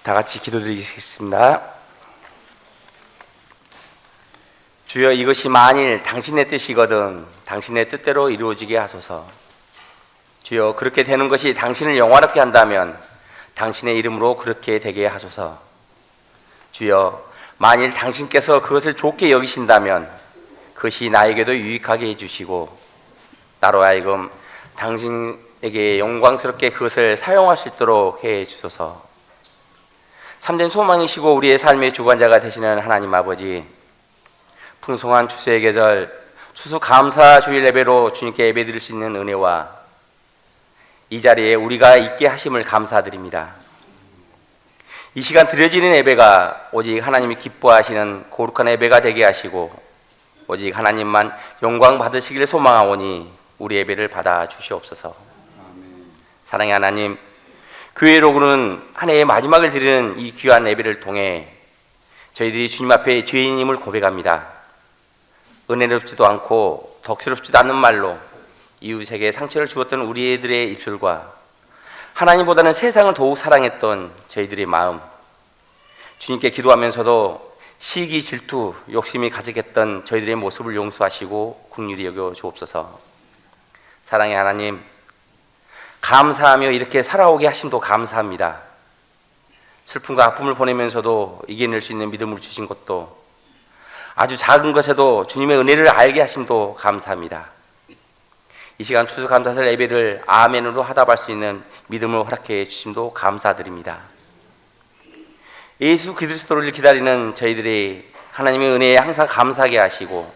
다 같이 기도드리겠습니다. 주여, 이것이 만일 당신의 뜻이거든 당신의 뜻대로 이루어지게 하소서. 주여, 그렇게 되는 것이 당신을 영화롭게 한다면 당신의 이름으로 그렇게 되게 하소서. 주여, 만일 당신께서 그것을 좋게 여기신다면 그것이 나에게도 유익하게 해주시고 나로 하여금 당신에게 영광스럽게 그것을 사용할 수 있도록 해 주소서. 참된 소망이시고 우리의 삶의 주관자가 되시는 하나님 아버지, 풍성한 추수의 계절, 추수 감사 주일 예배로 주님께 예배드릴 수 있는 은혜와 이 자리에 우리가 있게 하심을 감사드립니다. 이 시간 드려지는 예배가 오직 하나님이 기뻐하시는 거룩한 예배가 되게 하시고 오직 하나님만 영광 받으시기를 소망하오니 우리 예배를 받아 주시옵소서. 사랑의 하나님, 교회로는 한 해의 마지막을 드리는 이 귀한 예배를 통해 저희들이 주님 앞에 죄인임을 고백합니다. 은혜롭지도 않고 덕스럽지도 않은 말로 이웃에게 상처를 주었던 우리들의 입술과 하나님보다는 세상을 더욱 사랑했던 저희들의 마음, 주님께 기도하면서도 시기, 질투, 욕심이 가득했던 저희들의 모습을 용서하시고 긍휼히 여겨 주옵소서. 사랑의 하나님, 감사하며 이렇게 살아오게 하심도 감사합니다. 슬픔과 아픔을 보내면서도 이겨낼 수 있는 믿음을 주신 것도, 아주 작은 것에도 주님의 은혜를 알게 하심도 감사합니다. 이 시간 추수감사절 예배를 아멘으로 하답할 수 있는 믿음을 허락해 주심도 감사드립니다. 예수 그리스도를 기다리는 저희들이 하나님의 은혜에 항상 감사하게 하시고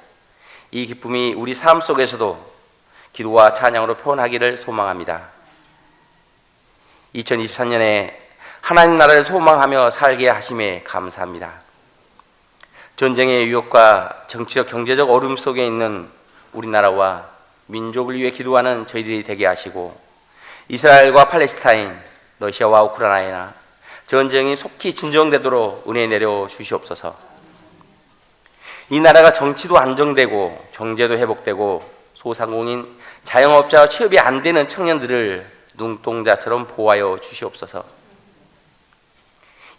이 기쁨이 우리 삶 속에서도 기도와 찬양으로 표현하기를 소망합니다. 2024년에 하나님 나라를 소망하며 살게 하심에 감사합니다. 전쟁의 위협과 정치적 경제적 어려움 속에 있는 우리나라와 민족을 위해 기도하는 저희들이 되게 하시고 이스라엘과 팔레스타인, 러시아와 우크라이나 전쟁이 속히 진정되도록 은혜 내려 주시옵소서. 이 나라가 정치도 안정되고 경제도 회복되고 소상공인, 자영업자와 취업이 안 되는 청년들을 눈동자처럼 보호하여 주시옵소서.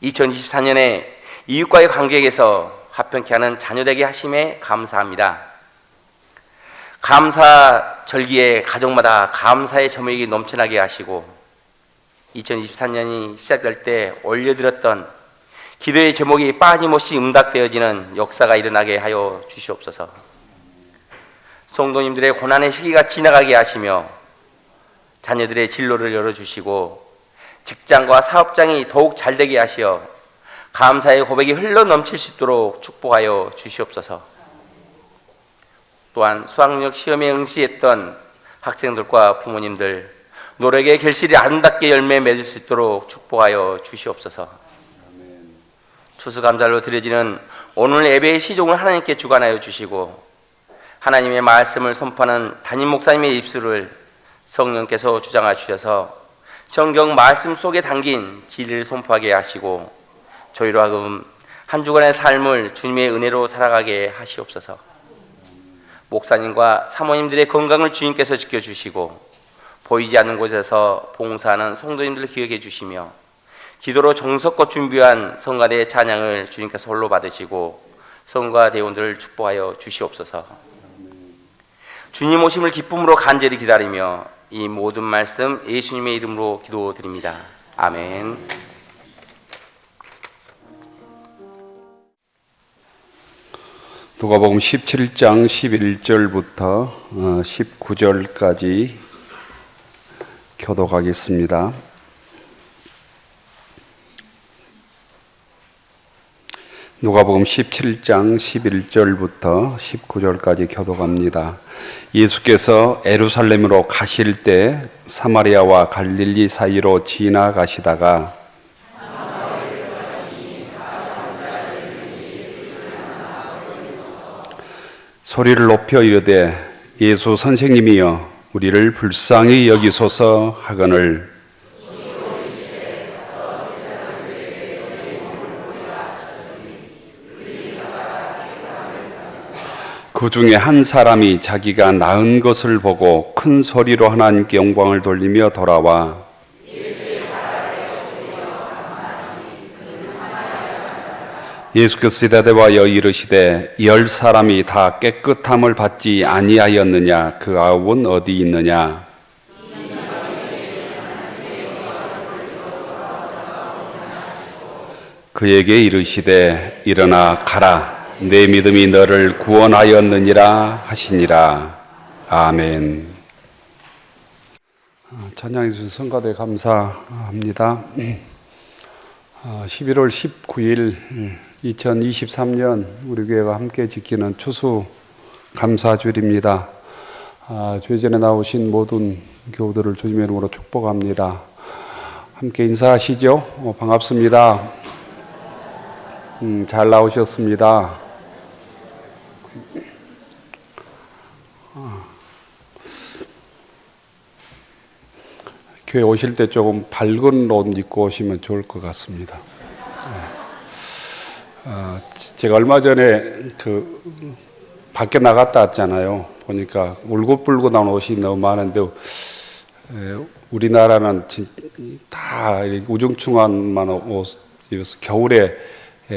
2024년에 이웃과의 관계에서 화평케 하는 자녀되게 하심에 감사합니다. 감사 절기에 가정마다 감사의 저녁이 넘쳐나게 하시고 2024년이 시작될 때 올려드렸던 기도의 제목이 빠짐없이 응답되어지는 역사가 일어나게 하여 주시옵소서. 성도님들의 고난의 시기가 지나가게 하시며 자녀들의 진로를 열어주시고 직장과 사업장이 더욱 잘되게 하시어 감사의 고백이 흘러넘칠 수 있도록 축복하여 주시옵소서. 또한 수학력 시험에 응시했던 학생들과 부모님들 노력의 결실이 아름답게 열매 맺을 수 있도록 축복하여 주시옵소서. 추수감사로 드려지는 오늘 예배의 시종을 하나님께 주관하여 주시고 하나님의 말씀을 선포하는 담임 목사님의 입술을 성령께서 주장하 주셔서 성경 말씀 속에 담긴 진리를 선포하게 하시고 저희로 하여금 한 주간의 삶을 주님의 은혜로 살아가게 하시옵소서. 목사님과 사모님들의 건강을 주님께서 지켜주시고 보이지 않는 곳에서 봉사하는 성도님들을 기억해 주시며 기도로 정성껏 준비한 성가대 찬양을 주님께서 홀로 받으시고 성가 대원들을 축복하여 주시옵소서. 주님 오심을 기쁨으로 간절히 기다리며 이 모든 말씀 예수님의 이름으로 기도드립니다. 아멘. 누가복음 17장 11절부터 19절까지 교독하겠습니다. 누가복음 17장 11절부터 19절까지 교독합니다. 예수께서 예루살렘으로 가실 때 사마리아와 갈릴리 사이로 지나가시다가 소리를 높여 이르되 예수 선생님이여 우리를 불쌍히 여기소서 하거늘 그 중에 한 사람이 자기가 낳은 것을 보고 큰 소리로 하나님께 영광을 돌리며 돌아와 예수께서 대답하여 이르시되 10사람이 다 깨끗함을 받지 아니하였느냐? 그 9은 어디 있느냐? 그에게 이르시되 일어나 가라, 내 믿음이 너를 구원하였느니라 하시니라. 아멘. 찬양해 주신 성가대 감사합니다. 11월 19일 2023년 우리 교회가 함께 지키는 추수 감사주일입니다. 주의 전에 나오신 모든 교우들을 주님의 이름으로 축복합니다. 함께 인사하시죠. 반갑습니다. 잘 나오셨습니다. 교회 오실 때 조금 밝은 옷 입고 오시면 좋을 것 같습니다. 제가 얼마 전에 밖에 나갔다 왔잖아요. 보니까 울긋불긋한 옷이 너무 많은데 우리나라는 다 우중충한만 옷 입어서 겨울에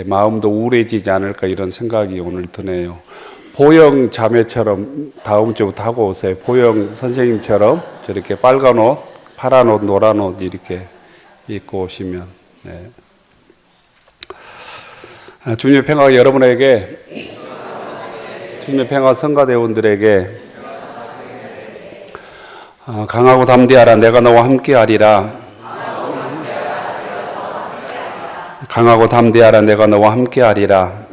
마음도 우울해지지 않을까 이런 생각이 오늘 드네요. 보영 자매처럼 다음 주부터 하고 오세요. 보영 선생님처럼 저렇게 빨간 옷, 파란 옷, 노란 옷 이렇게 입고 오시면. 네. 주님의 평화가 여러분에게, 주님의 평화 성가대원들에게 강하고 담대하라, 내가 너와 함께하리라. 강하고 담대하라, 내가 너와 함께하리라.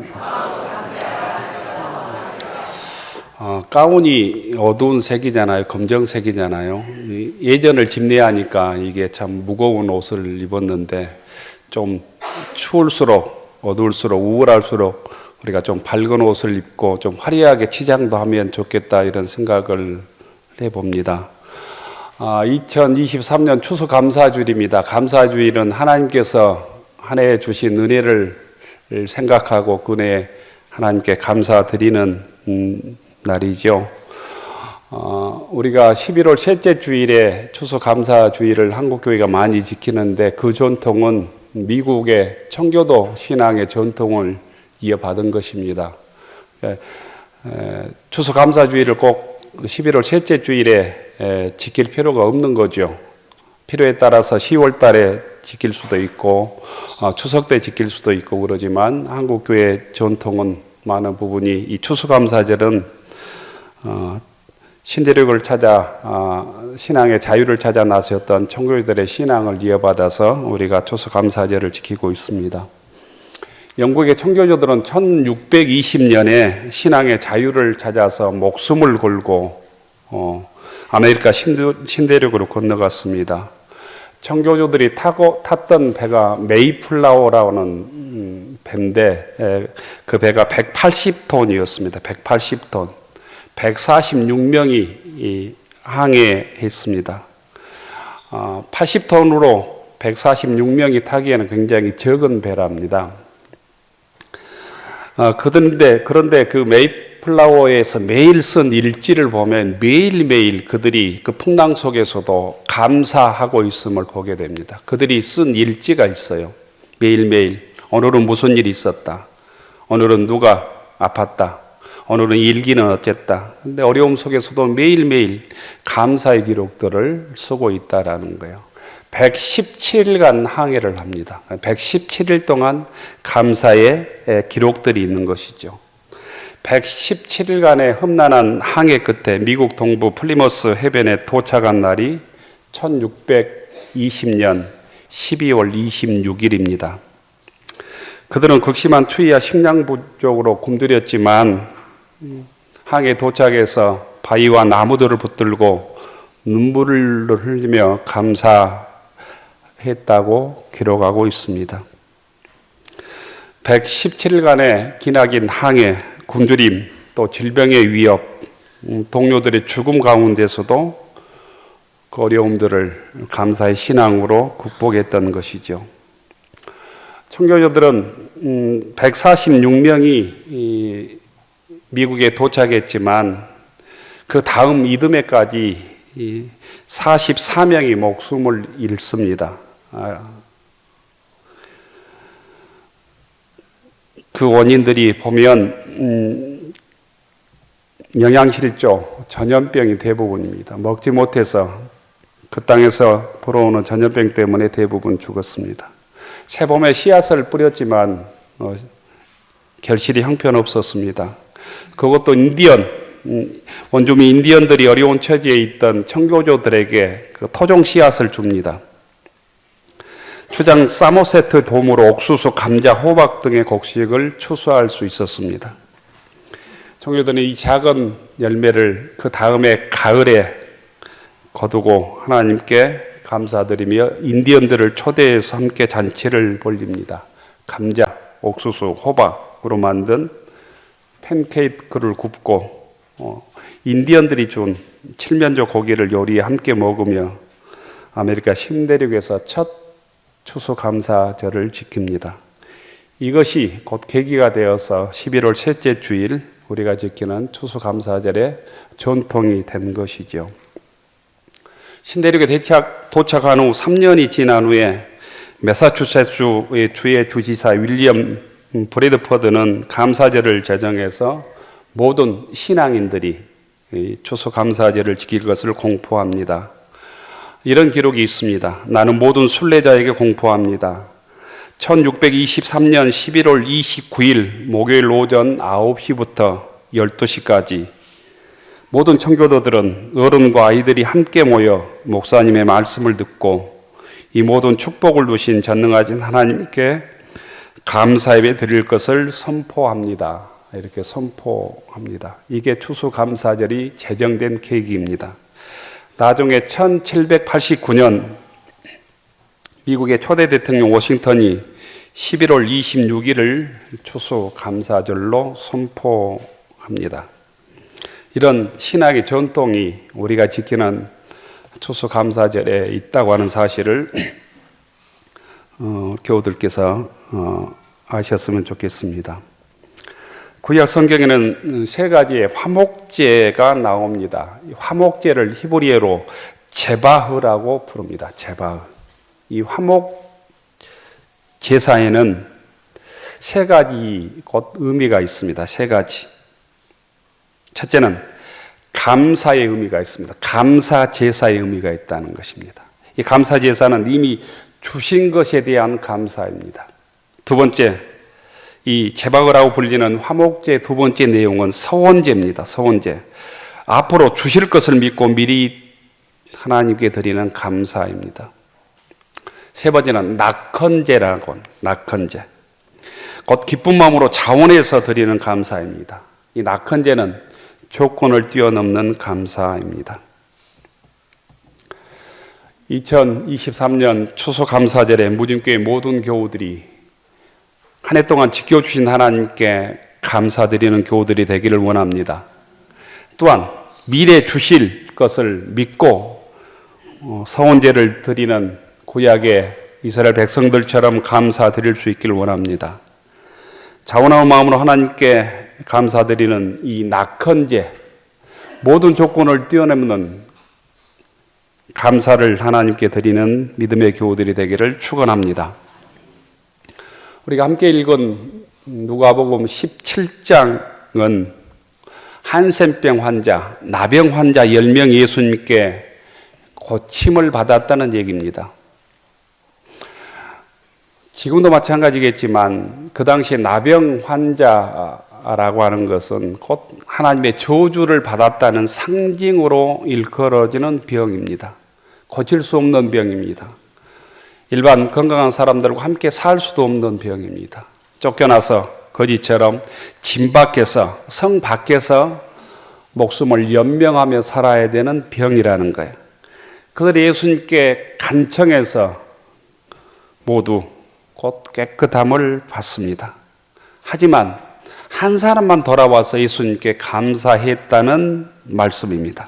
가운이 어두운 색이잖아요. 검정색이잖아요. 예전을 집례하니까 이게 참 무거운 옷을 입었는데 좀 추울수록, 어두울수록, 우울할수록 우리가 좀 밝은 옷을 입고 좀 화려하게 치장도 하면 좋겠다 이런 생각을 해봅니다. 2023년 추수감사주일입니다. 감사주일은 하나님께서 한 해 주신 은혜를 생각하고 그 은혜에 하나님께 감사드리는 날이죠. 우리가 11월 셋째 주일에 추수감사주일을 한국교회가 많이 지키는데 그 전통은 미국의 청교도 신앙의 전통을 이어받은 것입니다. 추수감사주일을 꼭 11월 셋째 주일에 지킬 필요가 없는 거죠. 필요에 따라서 10월 달에 지킬 수도 있고 추석 때 지킬 수도 있고 그러지만 한국교회 전통은 많은 부분이 이 추수감사절은 신대륙을 찾아 신앙의 자유를 찾아 나섰던 청교도들의 신앙을 이어받아서 우리가 추수감사절을 지키고 있습니다. 영국의 청교도들은 1620년에 신앙의 자유를 찾아서 목숨을 걸고 아메리카 신대륙으로 건너갔습니다. 청교도들이 탔던 배가 메이플라워라는 배인데 그 배가 180톤이었습니다. 180톤. 146명이 항해했습니다. 80톤으로 146명이 타기에는 굉장히 적은 배랍니다. 그런데 그 메이플라워에서 매일 쓴 일지를 보면 매일매일 그들이 그 풍랑 속에서도 감사하고 있음을 보게 됩니다. 그들이 쓴 일지가 있어요. 매일매일. 오늘은 무슨 일이 있었다. 오늘은 누가 아팠다. 오늘은 일기는 어쨌다. 근데 어려움 속에서도 매일매일 감사의 기록들을 쓰고 있다라는 거예요. 117일간 항해를 합니다. 117일 동안 감사의 기록들이 있는 것이죠. 117일간의 험난한 항해 끝에 미국 동부 플리머스 해변에 도착한 날이 1620년 12월 26일입니다. 그들은 극심한 추위와 식량 부족으로 굶주렸지만 항해 도착해서 바위와 나무들을 붙들고 눈물을 흘리며 감사했다고 기록하고 있습니다. 117일간의 기나긴 항해, 굶주림, 또 질병의 위협, 동료들의 죽음 가운데서도 그 어려움들을 감사의 신앙으로 극복했던 것이죠. 청교도들은 146명이 미국에 도착했지만 그 다음 이듬해까지 44명이 목숨을 잃습니다. 그 원인들이 보면 영양실조, 전염병이 대부분입니다. 먹지 못해서 그 땅에서 불어오는 전염병 때문에 대부분 죽었습니다. 세봄에 씨앗을 뿌렸지만 결실이 형편없었습니다. 그것도 원주민 인디언들이 어려운 처지에 있던 청교조들에게 그 토종 씨앗을 줍니다. 추장 사모세트 도움으로 옥수수, 감자, 호박 등의 곡식을 추수할 수 있었습니다. 청교도는 이 작은 열매를 그 다음에 가을에 거두고 하나님께 감사드리며 인디언들을 초대해서 함께 잔치를 벌립니다. 감자, 옥수수, 호박으로 만든 팬케이크를 굽고 인디언들이 준 칠면조 고기를 요리에 함께 먹으며 아메리카 신대륙에서 첫 추수감사절을 지킵니다. 이것이 곧 계기가 되어서 11월 셋째 주일 우리가 지키는 추수감사절의 전통이 된 것이죠. 신대륙에 도착한 후 3년이 지난 후에 매사추세츠주의 주지사 윌리엄 브래드퍼드는 감사절을 제정해서 모든 신앙인들이 추수감사절을 지킬 것을 공포합니다. 이런 기록이 있습니다. 나는 모든 순례자에게 공포합니다. 1623년 11월 29일 목요일 오전 9시부터 12시까지 모든 청교도들은 어른과 아이들이 함께 모여 목사님의 말씀을 듣고 이 모든 축복을 주신 전능하신 하나님께 감사예배 드릴 것을 선포합니다. 이렇게 선포합니다. 이게 추수감사절이 제정된 계기입니다. 나중에 1789년 미국의 초대 대통령 워싱턴이 11월 26일을 추수감사절로 선포합니다. 이런 신학의 전통이 우리가 지키는 추수감사절에 있다고 하는 사실을 교우들께서 아셨으면 좋겠습니다. 구약 성경에는 세 가지의 화목제가 나옵니다. 화목제를 히브리어로 제바흐라고 부릅니다. 제바흐. 이 화목 제사에는 세 가지 곧 의미가 있습니다. 세 가지. 첫째는 감사의 의미가 있습니다. 감사 제사의 의미가 있다는 것입니다. 이 감사 제사는 이미 주신 것에 대한 감사입니다. 두 번째, 이 제바흐라고 불리는 화목제 두 번째 내용은 서원제입니다. 서원제. 앞으로 주실 것을 믿고 미리 하나님께 드리는 감사입니다. 세 번째는 낙헌제라고, 낙헌제. 곧 기쁜 마음으로 자원해서 드리는 감사입니다. 이 낙헌제는 조건을 뛰어넘는 감사입니다. 2023년 추수감사절에 무림교회 모든 교우들이 한 해 동안 지켜주신 하나님께 감사드리는 교우들이 되기를 원합니다. 또한 미래 주실 것을 믿고 서원제를 드리는 구약의 이스라엘 백성들처럼 감사드릴 수 있기를 원합니다. 자원하는 마음으로 하나님께 감사드리는 이 낙헌제, 모든 조건을 뛰어넘는 감사를 하나님께 드리는 믿음의 교우들이 되기를 축원합니다. 우리가 함께 읽은 누가복음 17장은 한센병 환자, 나병 환자 10명 예수님께 고침을 받았다는 얘기입니다. 지금도 마찬가지겠지만 그 당시에 나병 환자라고 하는 것은 곧 하나님의 저주를 받았다는 상징으로 일컬어지는 병입니다. 고칠 수 없는 병입니다. 일반 건강한 사람들과 함께 살 수도 없는 병입니다. 쫓겨나서 거지처럼 집 밖에서, 성 밖에서 목숨을 연명하며 살아야 되는 병이라는 거예요. 그들이 예수님께 간청해서 모두 곧 깨끗함을 받습니다. 하지만 한 사람만 돌아와서 예수님께 감사했다는 말씀입니다.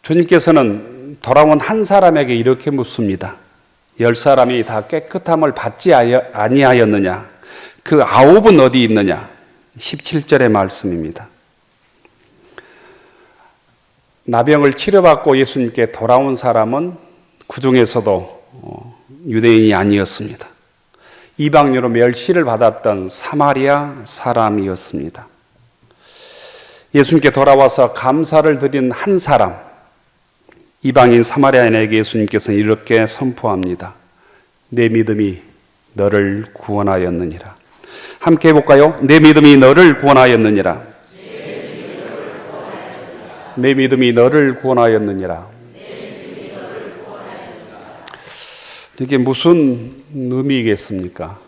주님께서는 돌아온 한 사람에게 이렇게 묻습니다. 10사람이 다 깨끗함을 받지 아니하였느냐? 그 9은 어디 있느냐? 17절의 말씀입니다. 나병을 치료받고 예수님께 돌아온 사람은 그 중에서도 유대인이 아니었습니다. 이방인으로 멸시를 받았던 사마리아 사람이었습니다. 예수님께 돌아와서 감사를 드린 한 사람, 이방인 사마리아인에게 예수님께서는 이렇게 선포합니다. 내 믿음이 너를 구원하였느니라. 함께 해볼까요? 내 믿음이 너를 구원하였느니라. 내 믿음이 너를 구원하였느니라. 이게 무슨 의미겠습니까?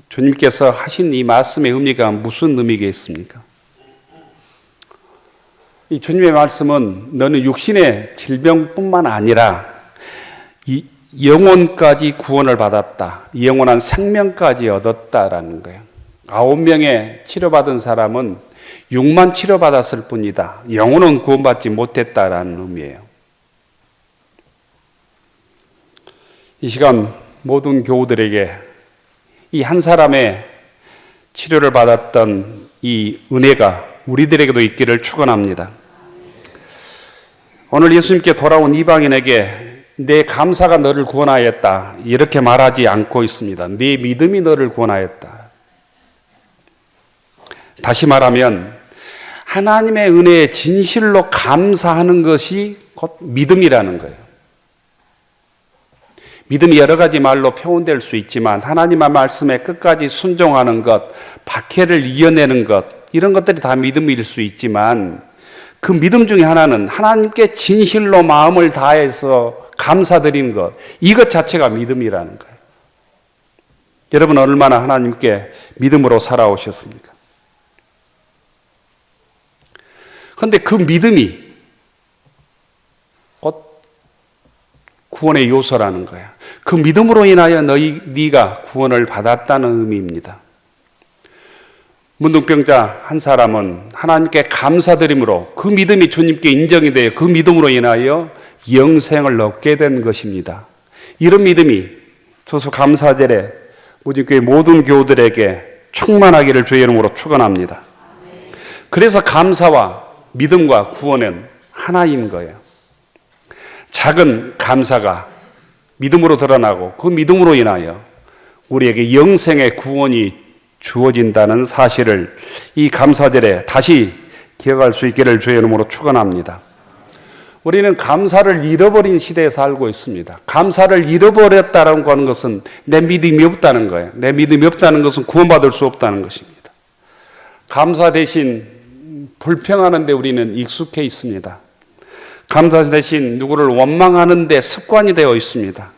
주님께서 하신 이 말씀의 의미가 무슨 의미겠습니까? 이 주님의 말씀은 너는 육신의 질병뿐만 아니라 이 영혼까지 구원을 받았다. 영원한 생명까지 얻었다라는 거예요. 9명의 치료받은 사람은 6만 치료받았을 뿐이다. 영혼은 구원받지 못했다라는 의미예요. 이 시간 모든 교우들에게 이 한 사람의 치료를 받았던 이 은혜가 우리들에게도 있기를 축원합니다. 오늘 예수님께 돌아온 이방인에게 내 감사가 너를 구원하였다 이렇게 말하지 않고 있습니다. 네 믿음이 너를 구원하였다. 다시 말하면 하나님의 은혜에 진실로 감사하는 것이 곧 믿음이라는 거예요. 믿음이 여러 가지 말로 표현될 수 있지만 하나님의 말씀에 끝까지 순종하는 것, 박해를 이겨내는 것, 이런 것들이 다 믿음일 수 있지만 그 믿음 중에 하나는 하나님께 진실로 마음을 다해서 감사드리는 것, 이것 자체가 믿음이라는 거예요. 여러분 얼마나 하나님께 믿음으로 살아오셨습니까? 그런데 그 믿음이 곧 구원의 요소라는 거야. 그 믿음으로 인하여 네가 구원을 받았다는 의미입니다. 문둥병자 한 사람은 하나님께 감사드림으로 그 믿음이 주님께 인정이 되어 그 믿음으로 인하여 영생을 얻게 된 것입니다. 이런 믿음이 추수감사절에 무진교회 모든 교우들에게 충만하기를 주의 이름으로 축원합니다. 그래서 감사와 믿음과 구원은 하나인 거예요. 작은 감사가 믿음으로 드러나고 그 믿음으로 인하여 우리에게 영생의 구원이 주어진다는 사실을 이 감사절에 다시 기억할 수 있기를 주의 이름으로 축원합니다. 우리는 감사를 잃어버린 시대에 살고 있습니다. 감사를 잃어버렸다는 것은 내 믿음이 없다는 거예요. 내 믿음이 없다는 것은 구원받을 수 없다는 것입니다. 감사 대신 불평하는 데 우리는 익숙해 있습니다. 감사 대신 누구를 원망하는 데 습관이 되어 있습니다.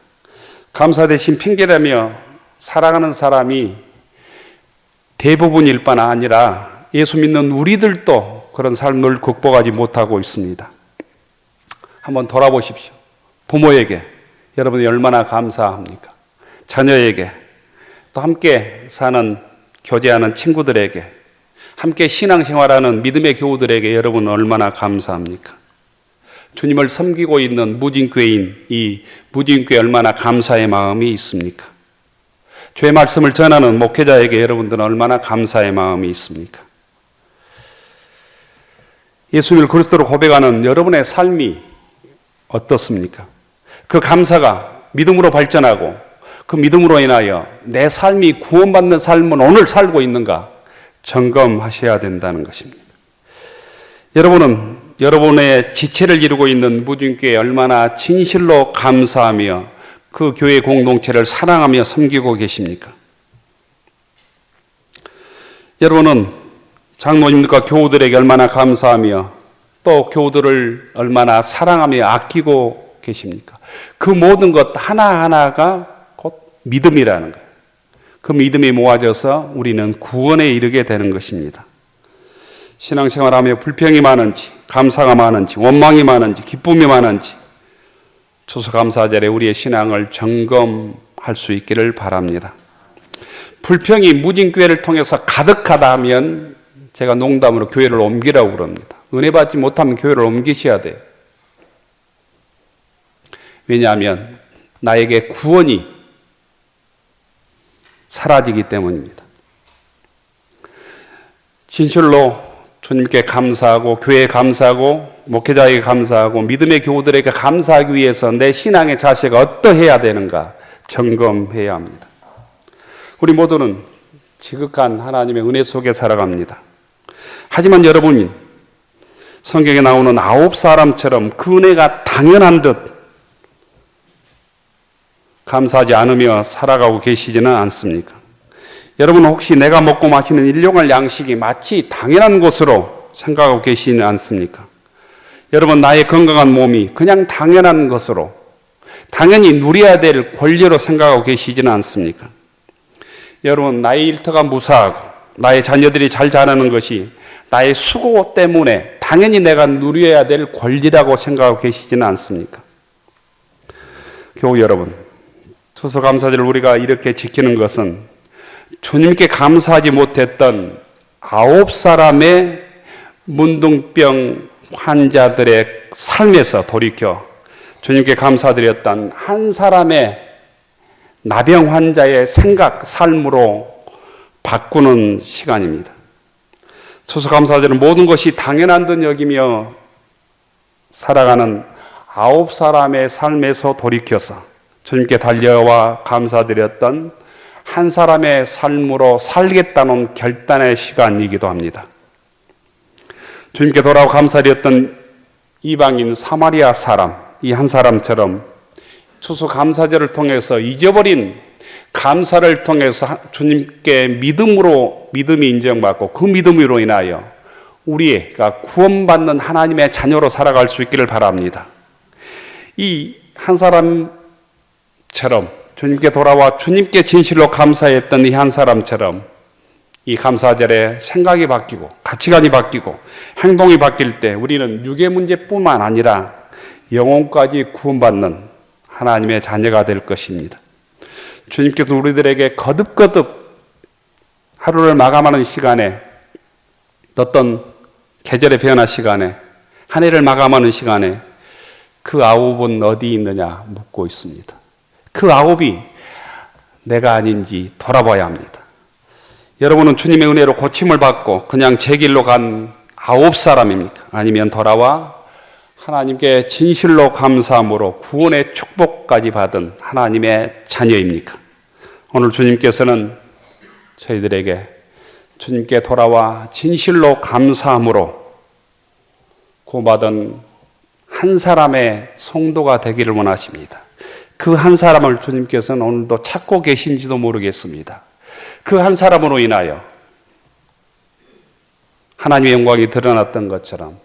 감사 대신 핑계대며 살아가는 사람이 대부분일 뿐 아니라 예수 믿는 우리들도 그런 삶을 극복하지 못하고 있습니다. 한번 돌아보십시오. 부모에게 여러분이 얼마나 감사합니까? 자녀에게, 또 함께 사는 교제하는 친구들에게, 함께 신앙생활하는 믿음의 교우들에게 여러분은 얼마나 감사합니까? 주님을 섬기고 있는 무진교회인 이 무진교회에 얼마나 감사의 마음이 있습니까? 주의 말씀을 전하는 목회자에게 여러분들은 얼마나 감사의 마음이 있습니까? 예수님을 그리스도로 고백하는 여러분의 삶이 어떻습니까? 그 감사가 믿음으로 발전하고 그 믿음으로 인하여 내 삶이 구원받는 삶은 오늘 살고 있는가 점검하셔야 된다는 것입니다. 여러분은 여러분의 지체를 이루고 있는 무진교회에 얼마나 진실로 감사하며 그 교회 공동체를 사랑하며 섬기고 계십니까? 여러분은 장로님들과 교우들에게 얼마나 감사하며 또 교우들을 얼마나 사랑하며 아끼고 계십니까? 그 모든 것 하나하나가 곧 믿음이라는 거예요. 그 믿음이 모아져서 우리는 구원에 이르게 되는 것입니다. 신앙생활하며 불평이 많은지, 감사가 많은지, 원망이 많은지, 기쁨이 많은지 추수감사절에 우리의 신앙을 점검할 수 있기를 바랍니다. 불평이 무진교회를 통해서 가득하다 하면 제가 농담으로 교회를 옮기라고 그럽니다. 은혜 받지 못하면 교회를 옮기셔야 돼요. 왜냐하면 나에게 구원이 사라지기 때문입니다. 진실로 주님께 감사하고 교회에 감사하고 목회자에게 감사하고 믿음의 교우들에게 감사하기 위해서 내 신앙의 자세가 어떠해야 되는가 점검해야 합니다. 우리 모두는 지극한 하나님의 은혜 속에 살아갑니다. 하지만 여러분, 성경에 나오는 9사람처럼 그 은혜가 당연한 듯 감사하지 않으며 살아가고 계시지는 않습니까? 여러분 혹시 내가 먹고 마시는 일용할 양식이 마치 당연한 것으로 생각하고 계시지 않습니까? 여러분 나의 건강한 몸이 그냥 당연한 것으로 당연히 누려야 될 권리로 생각하고 계시지는 않습니까? 여러분 나의 일터가 무사하고 나의 자녀들이 잘 자라는 것이 나의 수고 때문에 당연히 내가 누려야 될 권리라고 생각하고 계시지는 않습니까? 교우 여러분, 추수감사절을 우리가 이렇게 지키는 것은 주님께 감사하지 못했던 9사람의 문둥병 환자들의 삶에서 돌이켜 주님께 감사드렸던 한 사람의 나병 환자의 생각, 삶으로 바꾸는 시간입니다. 추수감사절은 모든 것이 당연한 듯 여기며 살아가는 9사람의 삶에서 돌이켜서 주님께 달려와 감사드렸던 한 사람의 삶으로 살겠다는 결단의 시간이기도 합니다. 주님께 돌아와 감사드렸던 이방인 사마리아 사람, 이 한 사람처럼 추수감사절을 통해서 잊어버린 감사를 통해서 주님께 믿음이 인정받고 그 믿음으로 인하여 우리가 구원받는 하나님의 자녀로 살아갈 수 있기를 바랍니다. 이 한 사람처럼 주님께 돌아와 주님께 진실로 감사했던 이 한 사람처럼 이 감사절에 생각이 바뀌고 가치관이 바뀌고 행동이 바뀔 때 우리는 육의 문제뿐만 아니라 영혼까지 구원받는 하나님의 자녀가 될 것입니다. 주님께서 우리들에게 거듭거듭 하루를 마감하는 시간에 어떤 계절의 변화 시간에 한 해를 마감하는 시간에 그 9은 어디 있느냐 묻고 있습니다. 그 9이 내가 아닌지 돌아봐야 합니다. 여러분은 주님의 은혜로 고침을 받고 그냥 제 길로 간 9사람입니까? 아니면 돌아와 하나님께 진실로 감사함으로 구원의 축복까지 받은 하나님의 자녀입니까? 오늘 주님께서는 저희들에게 주님께 돌아와 진실로 감사함으로 구원받은 한 사람의 성도가 되기를 원하십니다. 그 한 사람을 주님께서는 오늘도 찾고 계신지도 모르겠습니다. 그 한 사람으로 인하여 하나님의 영광이 드러났던 것처럼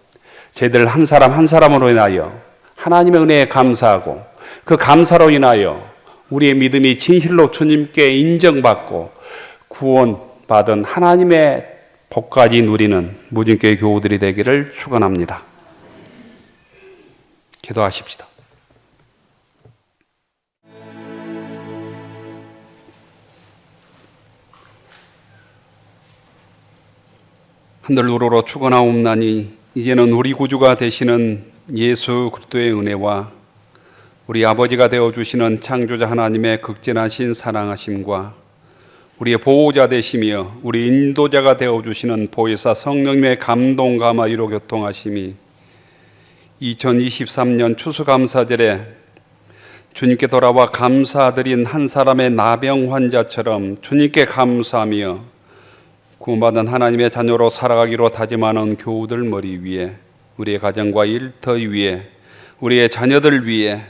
저희들 한 사람 한 사람으로 인하여 하나님의 은혜에 감사하고 그 감사로 인하여 우리의 믿음이 진실로 주님께 인정받고 구원받은 하나님의 복까지 누리는 무진교회 교우들이 되기를 축원합니다. 기도하십시다. 하늘 우러러 축원하옵나니 이제는 우리 구주가 되시는 예수 그리스도의 은혜와 우리 아버지가 되어주시는 창조자 하나님의 극진하신 사랑하심과 우리의 보호자 되시며 우리 인도자가 되어주시는 보혜사 성령님의 감동 감화의로 교통하심이 2023년 추수감사절에 주님께 돌아와 감사드린 한 사람의 나병 환자처럼 주님께 감사하며 구원받은 하나님의 자녀로 살아가기로 다짐하는 교우들 머리 위에 우리의 가정과 일터 위에 우리의 자녀들 위에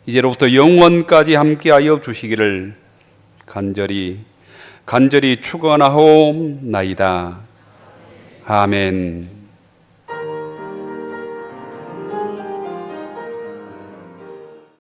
이제로부터 영원까지 함께하여 주시기를 간절히 축원하옵나이다. 아멘.